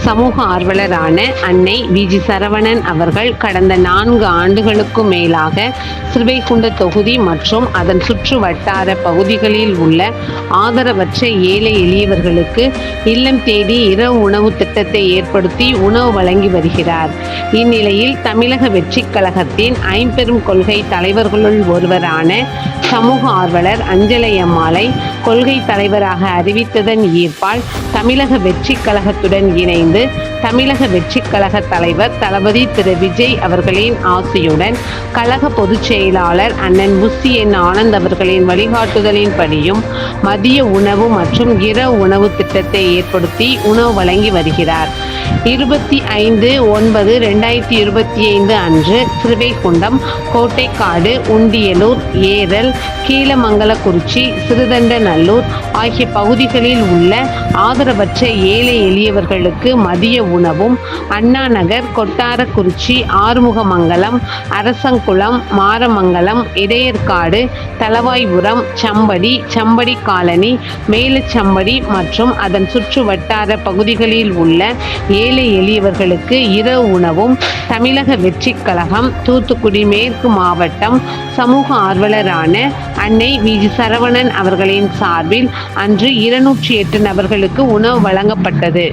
சமூக ஆர்வலரான அன்னை வி.ஜி. சரவணன் அவர்கள் கடந்த 4 ஆண்டுகளுக்கும் மேலாக ஸ்ரீவைகுண்ட தொகுதி மற்றும் அதன் சுற்று வட்டார பகுதிகளில் உள்ள ஆதரவற்ற ஏழை எளியவர்களுக்கு இல்லம் தேடி இரவு உணவு திட்டத்தை ஏற்படுத்தி உணவு வழங்கி வருகிறார். இந்நிலையில் தமிழக வெற்றிக் கழகத்தின் ஐம்பெரும் கொள்கை தலைவர்களுள் ஒருவரான சமூக ஆர்வலர் அஞ்சலை அம்மாளை கொள்கை தலைவராக அறிவித்ததன் ஈர்ப்பால் தமிழக வெற்றிக் கழகத்துடன் இணைந்து தமிழக வெற்றிக் கழக தலைவர் தளபதி திரு விஜய் அவர்களின் ஆசியுடன் கழக பொதுச் செயலாளர் அண்ணன் முஸ்தி என் ஆனந்த் அவர்களின் வழிகாட்டுதலின்படியும் மதிய உணவு மற்றும் இரவு உணவு திட்டத்தை ஏற்படுத்தி உணவு வழங்கி வருகிறார். 25/9/2025 அன்று ஸ்ரீவைகுண்டம், கோட்டைக்காடு, உண்டியலூர், ஏரல், கீழமங்கலக்குறிச்சி, சிறுதண்டநல்லூர் ஆகிய பகுதிகளில் உள்ள ஆதரவற்ற ஏழை எளியவர்களுக்கு மதிய உணவும், அண்ணா நகர், கொட்டாரக்குறிச்சி, ஆறுமுகமங்கலம், அரசங்குளம், மாரமங்கலம், இடையர்காடு, தளவாய்புரம், சம்படி, சம்படி காலனி, மேலச்சம்படி மற்றும் அதன் சுற்று வட்டார பகுதிகளில் உள்ள ஏழை எளியவர்களுக்கு இரவு உணவும் தமிழக வெற்றிக் கழகம் தூத்துக்குடி மேற்கு மாவட்டம் சமூக ஆர்வலரான அன்னை வி.ஜி. சரவணன் அவர்களின் சார்பில் அன்று 208 நபர்களுக்கு உணவு வழங்கப்பட்டது.